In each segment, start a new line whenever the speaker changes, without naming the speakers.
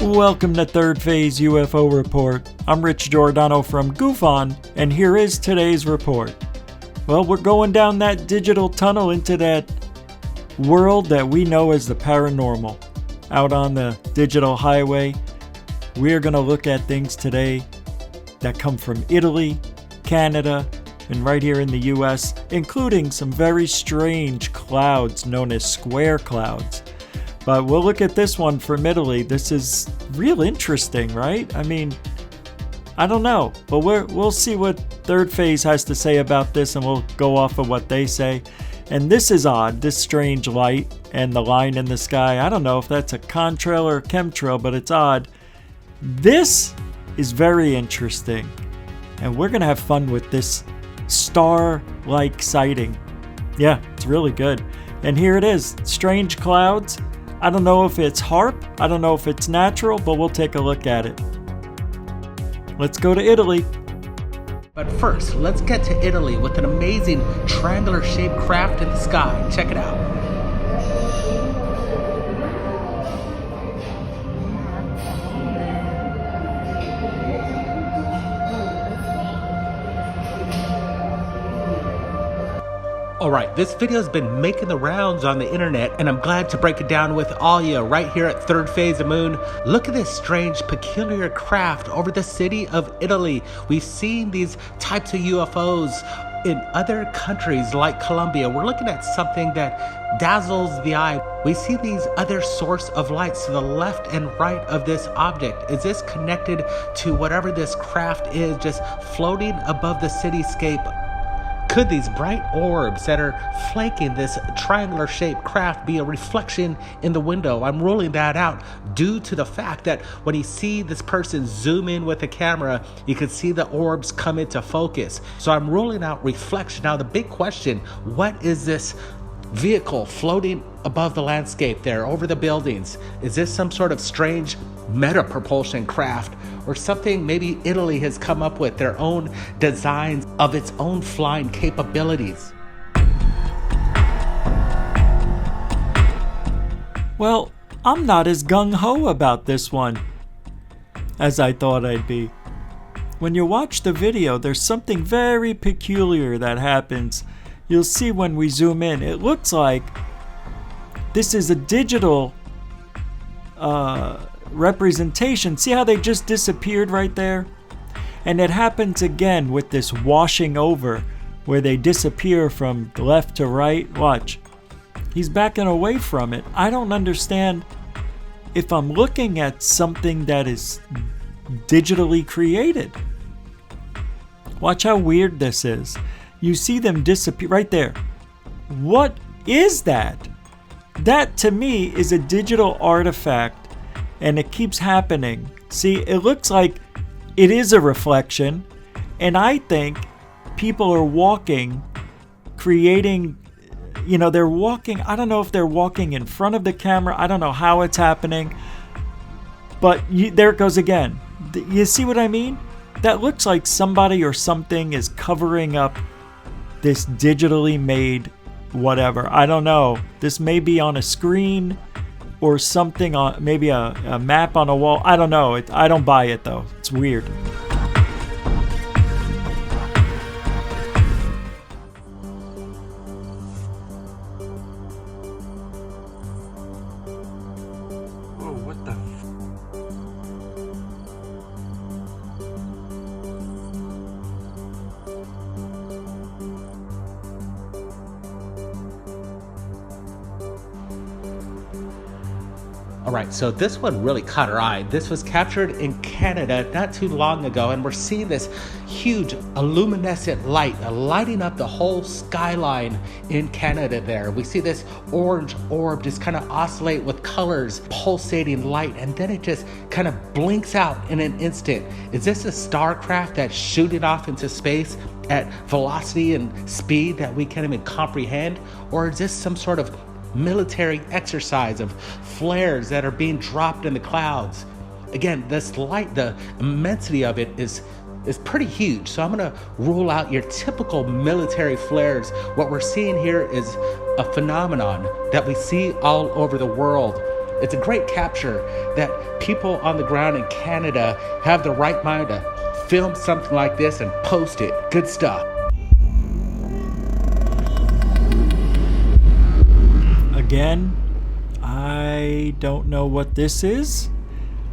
Welcome to Third Phase UFO Report. I'm Rich Giordano from GUFON, and here is today's report. Well, we're going down that digital tunnel into that world that we know as the paranormal. Out on the digital highway, we're going to look at things today that come from Italy, Canada, and right here in the US, including some very strange clouds known as square clouds. But we'll look at this one from Italy. This is real interesting, right? I mean, I don't know, but we'll see what Third Phase has to say about this, and we'll go off of what they say. And this is odd, this strange light and the line in the sky. I don't know if that's a contrail or a chemtrail, but it's odd. This is very interesting, and we're going to have fun with this star-like sighting. Yeah, it's really good. And here it is, strange clouds. I don't know if it's HAARP, I don't know if it's natural, but we'll take a look at it. Let's go to Italy.
But first, let's get to Italy with an amazing triangular-shaped craft in the sky. Check it out. Alright, this video has been making the rounds on the internet, and I'm glad to break it down with all you right here at Third Phase of Moon. Look at this strange, peculiar craft over the city of Italy. We've seen these types of UFOs in other countries like Colombia. We're looking at something that dazzles the eye. We see these other source of lights to the left and right of this object. Is this connected to whatever this craft is just floating above the cityscape? Could these bright orbs that are flanking this triangular-shaped craft be a reflection in the window? I'm ruling that out due to the fact that when you see this person zoom in with the camera, you can see the orbs come into focus. So I'm ruling out reflection. Now, the big question, what is this vehicle floating above the landscape there, over the buildings? Is this some sort of strange meta-propulsion craft, or something maybe Italy has come up with their own designs of its own flying capabilities?
Well, I'm not as gung-ho about this one as I thought I'd be. When you watch the video, there's something very peculiar that happens. You'll see when we zoom in. It looks like this is a digital representation. See how they just disappeared right there? And it happens again with this washing over where they disappear from left to right. Watch. He's backing away from it. I don't understand if I'm looking at something that is digitally created. Watch how weird this is. You see them disappear right there. What is that? That to me is a digital artifact, and it keeps happening. See, it looks like it is a reflection, and I think people are walking, creating, they're walking. I don't know if they're walking in front of the camera. I don't know how it's happening, but there it goes again. You see what I mean? That looks like somebody or something is covering up this digitally made whatever. I don't know. This may be on a screen or something, on maybe a map on a wall. I don't know. I don't buy it though. It's weird.
Whoa, what the
Alright, so this one really caught our eye. This was captured in Canada not too long ago, and we're seeing this huge luminescent light lighting up the whole skyline in Canada there. We see this orange orb just kind of oscillate with colors, pulsating light, and then it just kind of blinks out in an instant. Is this a starcraft that's shooting off into space at velocity and speed that we can't even comprehend? Or is this some sort of military exercise of flares that are being dropped in the clouds? Again, this light, the immensity of it is pretty huge. So I'm going to rule out your typical military flares. What we're seeing here is a phenomenon that we see all over the world. It's a great capture that people on the ground in Canada have the right mind to film something like this and post it. Good stuff.
Again, I don't know what this is,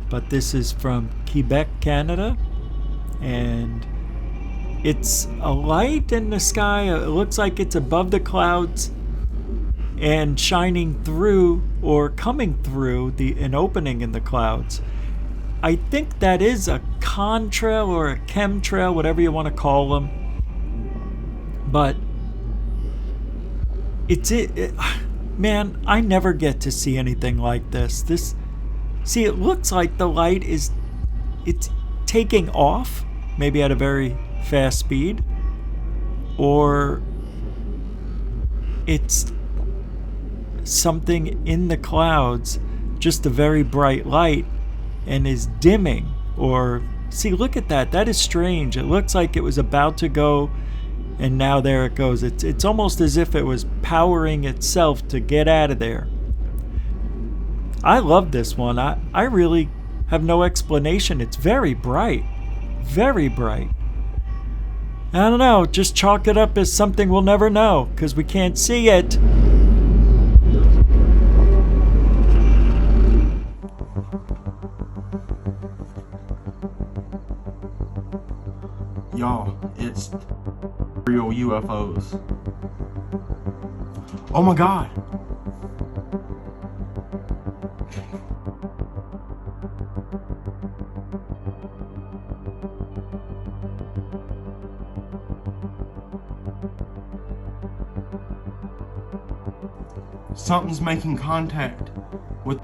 but this is from Quebec, Canada, and it's a light in the sky. It looks like it's above the clouds and shining through or coming through an opening in the clouds. I think that is a contrail or a chemtrail, whatever you want to call them. But man, I never get to see anything like this. See, it looks like the light it's taking off, maybe at a very fast speed, or it's something in the clouds, just a very bright light, and is dimming. Or see, look at that. That is strange. It looks like it was about to go, and now there it goes. It's almost as if it was powering itself to get out of there. I love this one. I really have no explanation. It's very bright. Very bright. I don't know. Just chalk it up as something we'll never know, because we can't see it.
Y'all, it's real UFOs. Oh my God. Something's making contact with...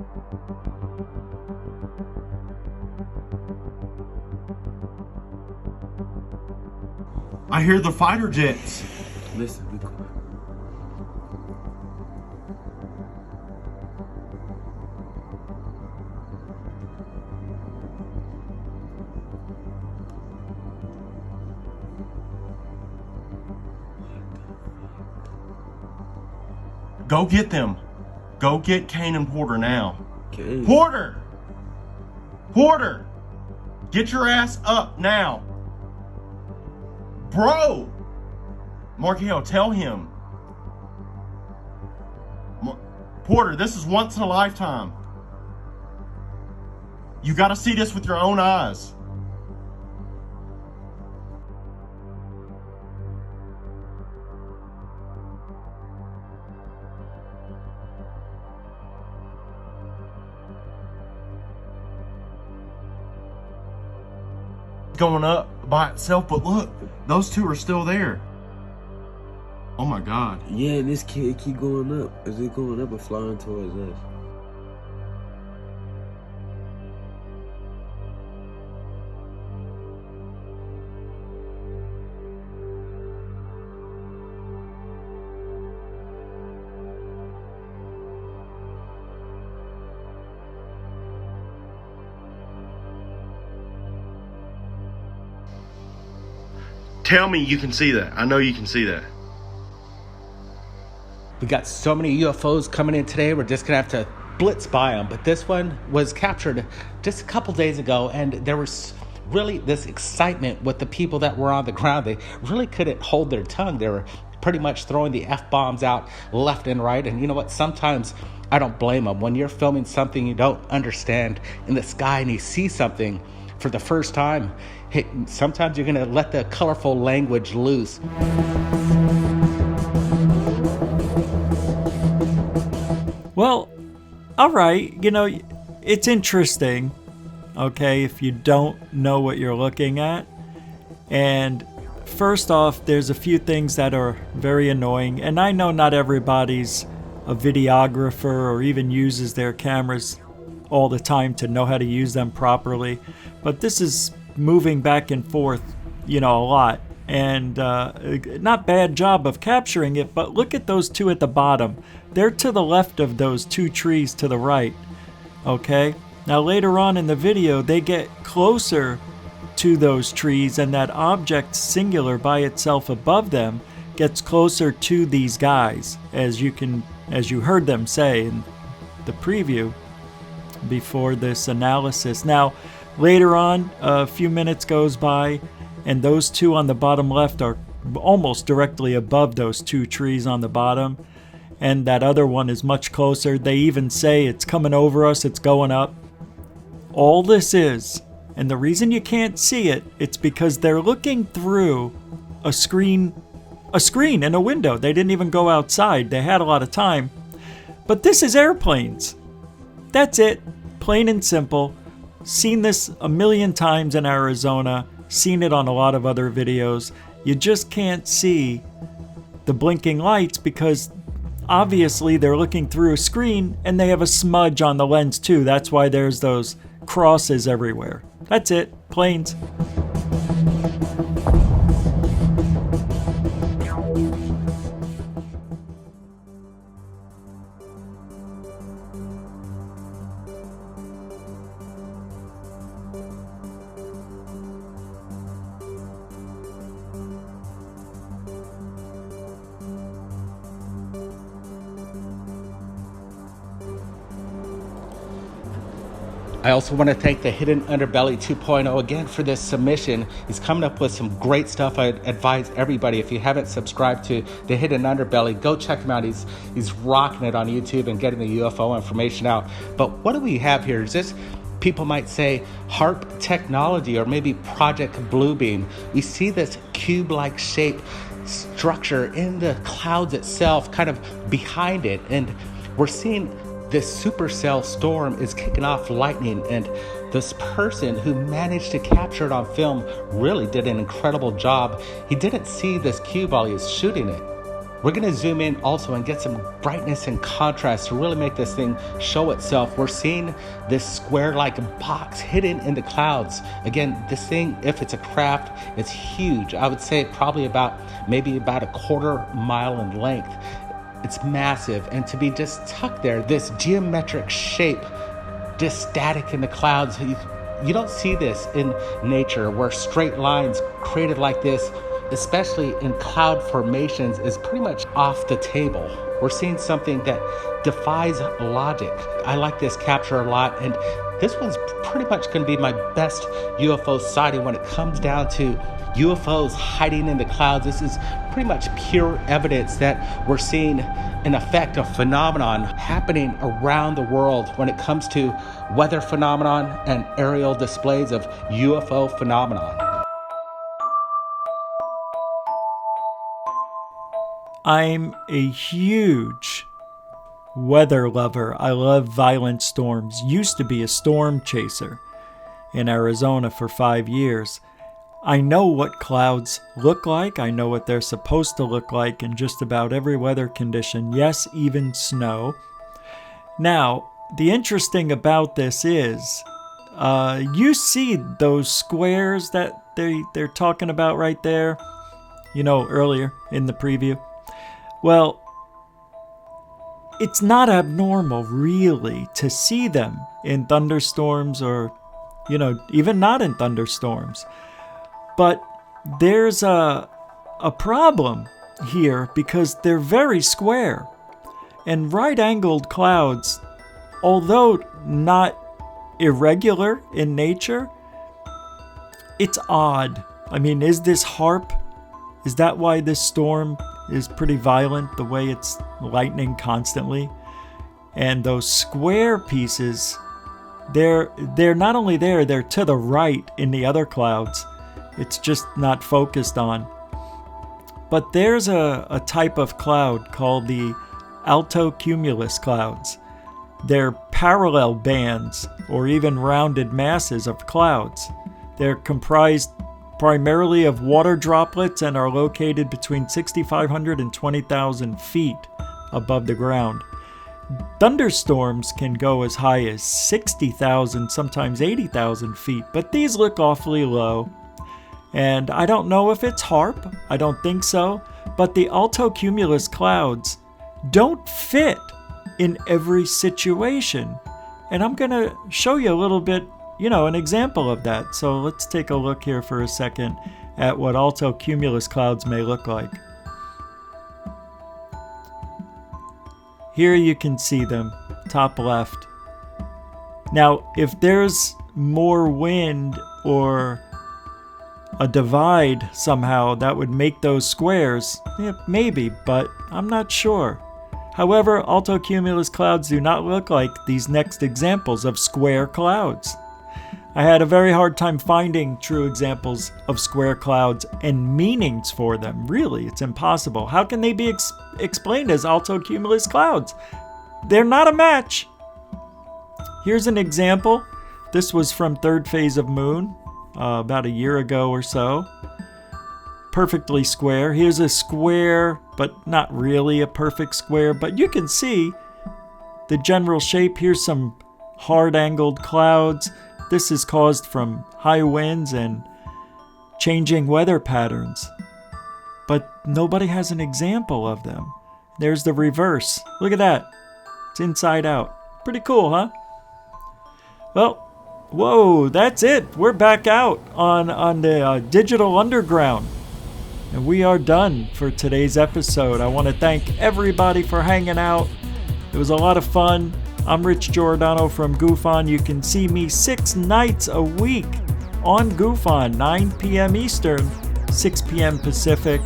I hear the fighter jets.
Listen, be quiet.
Go get them. Go get Kane and Porter now.
Kane.
Porter! Porter! Get your ass up now. Bro! Markel, tell him. Porter, this is once in a lifetime. You gotta see this with your own eyes. Going up by itself, but look, those two are still there. Oh my God.
Yeah, and this kid keep going up. Is it going up or flying towards us?
Tell me you can see that. I know you can see that.
We got so many UFOs coming in today, we're just gonna have to blitz by them. But this one was captured just a couple days ago, and there was really this excitement with the people that were on the ground. They really couldn't hold their tongue. They were pretty much throwing the F-bombs out left and right. And you know what? Sometimes I don't blame them. When you're filming something you don't understand in the sky and you see something for the first time, sometimes you're gonna let the colorful language loose.
Well, all right, it's interesting, okay, if you don't know what you're looking at. And first off, there's a few things that are very annoying, and I know not everybody's a videographer or even uses their cameras all the time to know how to use them properly, but this is moving back and forth, a lot. And not bad job of capturing it, but look at those two at the bottom. They're to the left of those two trees to the right, okay? Now later on in the video, they get closer to those trees, and that object singular by itself above them gets closer to these guys, as you heard them say in the preview. before this analysis. Now, later on, a few minutes goes by, and those two on the bottom left are almost directly above those two trees on the bottom, and that other one is much closer. They even say it's coming over us, it's going up. All this is, and the reason you can't see it, it's because they're looking through a screen in a window. They didn't even go outside. They had a lot of time. But this is airplanes. That's it. Plain and simple. Seen this a million times in Arizona. Seen it on a lot of other videos. You just can't see the blinking lights because obviously they're looking through a screen and they have a smudge on the lens too. That's why there's those crosses everywhere. That's it. Planes.
I also want to thank the Hidden Underbelly 2.0 again for this submission. He's coming up with some great stuff. I advise everybody, if you haven't subscribed to the Hidden Underbelly, go check him out. He's rocking it on YouTube and getting the UFO information out. But what do we have here? Is this, people might say, HARP technology or maybe Project Bluebeam? We see this cube-like shape structure in the clouds itself, kind of behind it, and we're seeing this supercell storm is kicking off lightning, and this person who managed to capture it on film really did an incredible job. He didn't see this cube while he was shooting it. We're going to zoom in also and get some brightness and contrast to really make this thing show itself. We're seeing this square-like box hidden in the clouds. Again, this thing, if it's a craft, it's huge. I would say probably maybe about a quarter mile in length. It's massive, and to be just tucked there, this geometric shape, just static in the clouds. You don't see this in nature, where straight lines created like this, especially in cloud formations, is pretty much off the table. We're seeing something that defies logic. I like this capture a lot, and this one's pretty much going to be my best UFO sighting when it comes down to UFOs hiding in the clouds. This is pretty much pure evidence that we're seeing an effect of phenomenon happening around the world when it comes to weather phenomenon and aerial displays of UFO phenomenon.
I'm a huge weather lover. I love violent storms. Used to be a storm chaser in Arizona for 5 years. I know what clouds look like. I know what they're supposed to look like in just about every weather condition. Yes, even snow. Now, the interesting about this is, you see those squares that they're talking about right there, earlier in the preview. Well, it's not abnormal, really, to see them in thunderstorms or, even not in thunderstorms. But there's a problem here because they're very square. And right-angled clouds, although not irregular in nature, it's odd. I mean, is this HARP? Is that why this storm is pretty violent, the way it's lightning constantly? And those square pieces, they're not only there, they're to the right in the other clouds. It's just not focused on. But there's a type of cloud called the altocumulus clouds. They're parallel bands or even rounded masses of clouds. They're comprised primarily of water droplets and are located between 6,500 and 20,000 feet above the ground. Thunderstorms can go as high as 60,000, sometimes 80,000 feet, but these look awfully low. And I don't know if it's HARP, I don't think so, but the altocumulus clouds don't fit in every situation. And I'm going to show you a little bit, an example of that. So let's take a look here for a second at what altocumulus clouds may look like. Here you can see them, top left. Now, if there's more wind or a divide somehow that would make those squares, yeah, maybe, but I'm not sure. However, altocumulus clouds do not look like these next examples of square clouds. I had a very hard time finding true examples of square clouds and meanings for them. Really, it's impossible. How can they be explained as altocumulus clouds? They're not a match. Here's an example. This was from Third Phase of Moon, about a year ago or so. Perfectly square. Here's a square, but not really a perfect square, but you can see the general shape. Here's some hard angled clouds. This is caused from high winds and changing weather patterns. But nobody has an example of them. There's the reverse. Look at that. It's inside out. Pretty cool, huh? Well, whoa, that's it. We're back out on the digital underground. And we are done for today's episode. I want to thank everybody for hanging out. It was a lot of fun. I'm Rich Giordano from GUFON. You can see me 6 nights a week on GUFON, 9 p.m. Eastern, 6 p.m. Pacific.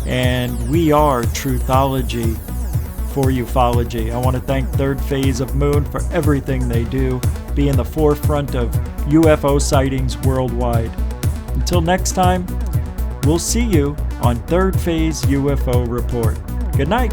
And we are Truthology for ufology. I want to thank Third Phase of Moon for everything they do, be in the forefront of UFO sightings worldwide. Until next time, we'll see you on Third Phase UFO Report. Good night.